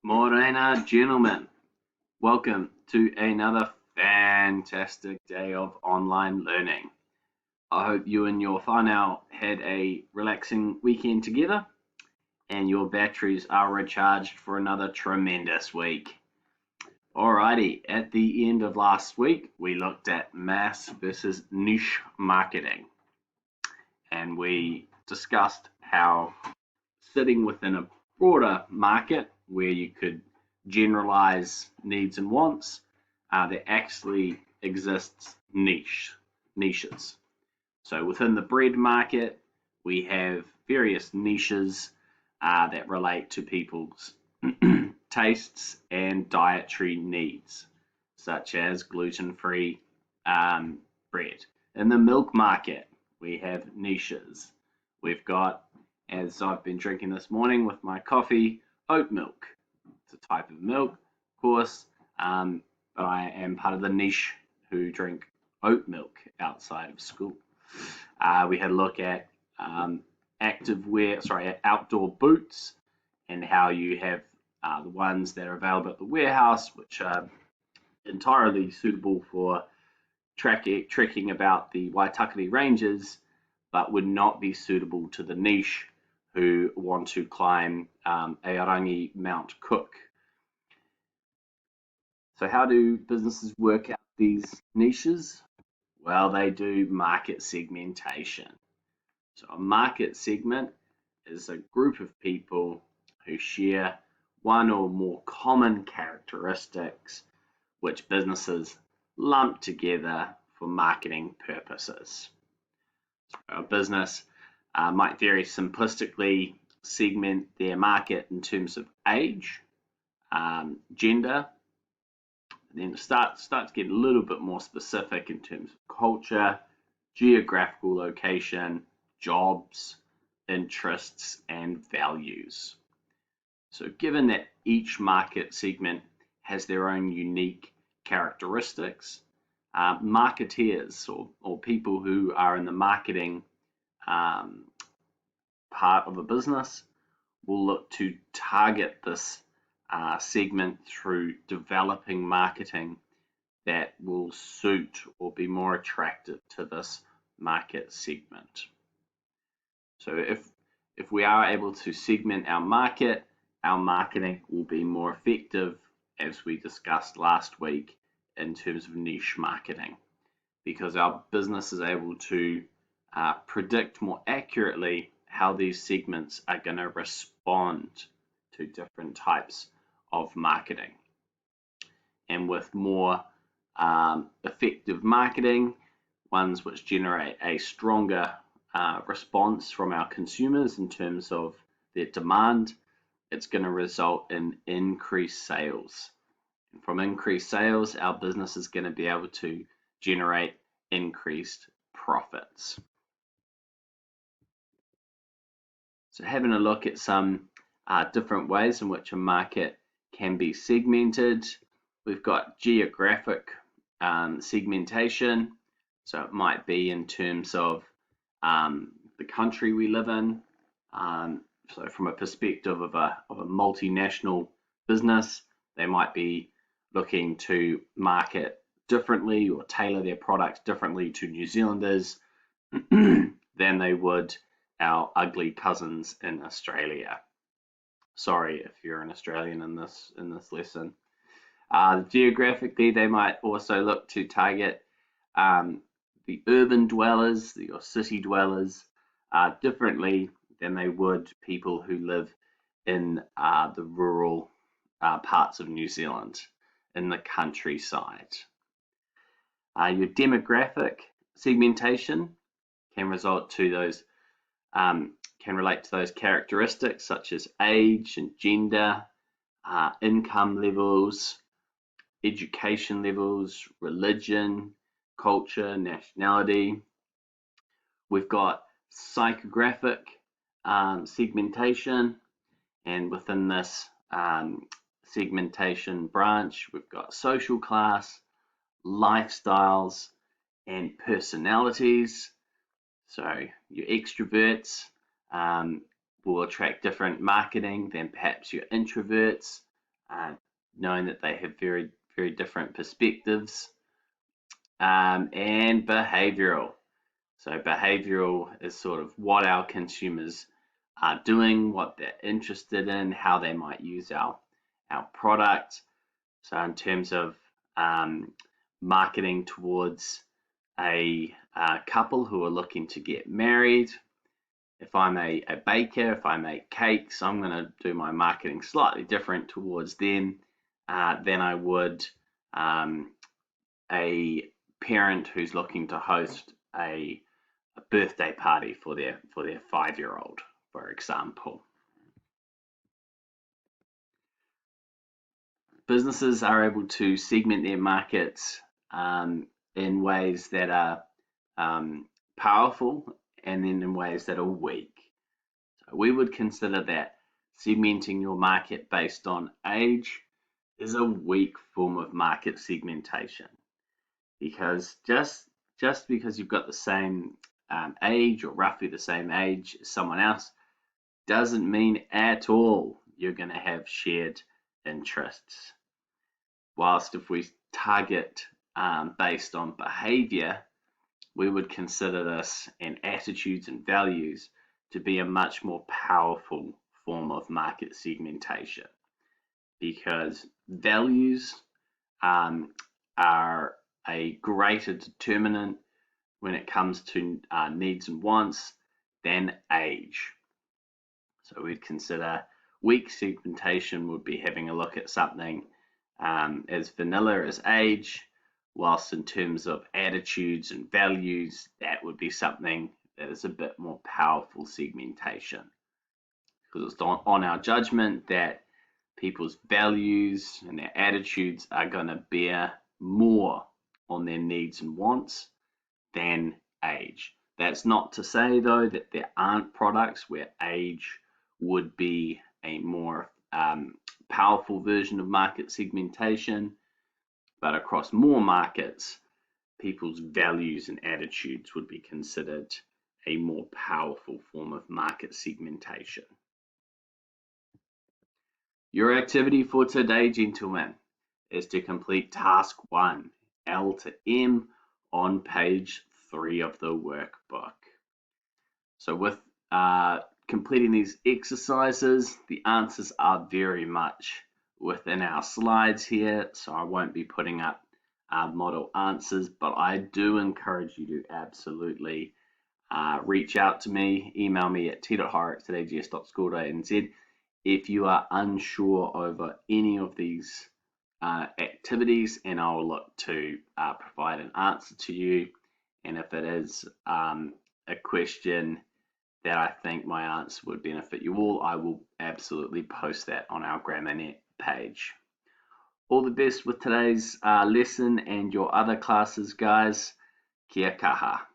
Morena, gentlemen, welcome to another fantastic day of online learning. I hope you and your whānau had a relaxing weekend together and your batteries are recharged for another tremendous week. Alrighty, at the end of last week, we looked at mass versus niche marketing, and we discussed how sitting within a broader market where you could generalize needs and wants, there actually exists niches. So within the bread market, we have various niches that relate to people's tastes and dietary needs, such as gluten-free bread. In the milk market, we have niches. We've got, as I've been drinking this morning with my coffee, oat milk. It's a type of milk, of course, but I am part of the niche who drink oat milk outside of school. We had a look at outdoor boots and how you have the ones that are available at the warehouse, which are entirely suitable for trekking about the Waitakere Ranges, but would not be suitable to the niche who want to climb Aorangi Mount Cook. So how do businesses work out these niches? Well, they do market segmentation. So a market segment is a group of people who share one or more common characteristics which businesses lump together for marketing purposes. So a business might very simplistically segment their market in terms of age, gender, and then start to get a little bit more specific in terms of culture, geographical location, jobs, interests, and values. So given that each market segment has their own unique characteristics, marketeers or people who are in the marketing part of a business will look to target this segment through developing marketing that will suit or be more attractive to this market segment. So if we are able to segment our market, our marketing will be more effective, as we discussed last week, in terms of niche marketing, because our business is able to predict more accurately how these segments are going to respond to different types of marketing. And with more effective marketing, ones which generate a stronger response from our consumers in terms of their demand, it's going to result in increased sales. And from increased sales, our business is going to be able to generate increased profits. So having a look at some different ways in which a market can be segmented, we've got geographic segmentation. So it might be in terms of the country we live in. So from a perspective of a multinational business, they might be looking to market differently or tailor their products differently to New Zealanders than they would our ugly cousins in Australia. Sorry if you're an Australian in this lesson. Geographically, they might also look to target the urban dwellers, or city dwellers, differently than they would people who live in the rural parts of New Zealand, in the countryside. Your demographic segmentation can relate to those characteristics such as age and gender, income levels, education levels, religion, culture, nationality. We've got psychographic segmentation, and within this segmentation branch, we've got social class, lifestyles, and personalities. So your extroverts will attract different marketing than perhaps your introverts. knowing that they have very, very different perspectives, and behavioral. So behavioral is sort of what our consumers are doing, what they're interested in, how they might use our product. So in terms of marketing towards a couple who are looking to get married, if I'm a baker, if I make cakes, I'm going to do my marketing slightly different towards them than I would a parent who's looking to host a birthday party for their 5-year-old, for example. Businesses are able to segment their markets in ways that are powerful and then in ways that are weak. So we would consider that segmenting your market based on age is a weak form of market segmentation, because just because you've got the same age or roughly the same age as someone else doesn't mean at all you're going to have shared interests. Whilst if we target based on behavior, we would consider this and attitudes and values to be a much more powerful form of market segmentation, because values are a greater determinant when it comes to needs and wants than age. So we'd consider weak segmentation would be having a look at something as vanilla as age, whilst in terms of attitudes and values, that would be something that is a bit more powerful segmentation, because it's on our judgment that people's values and their attitudes are going to bear more on their needs and wants than age. That's not to say, though, that there aren't products where age would be a more powerful version of market segmentation, but across more markets, people's values and attitudes would be considered a more powerful form of market segmentation. Your activity for today, gentlemen, is to complete task 1, L to M, on page 3 of the workbook. So with completing these exercises, the answers are very much within our slides here, so I won't be putting up model answers, but I do encourage you to absolutely reach out to me, email me at t.horrocks@ags.school.nz if you are unsure over any of these activities, and I'll look to provide an answer to you. And if it is a question that I think my answer would benefit you all, I will absolutely post that on our GrammarNet page. All the best with today's lesson and your other classes, guys. Kia kaha.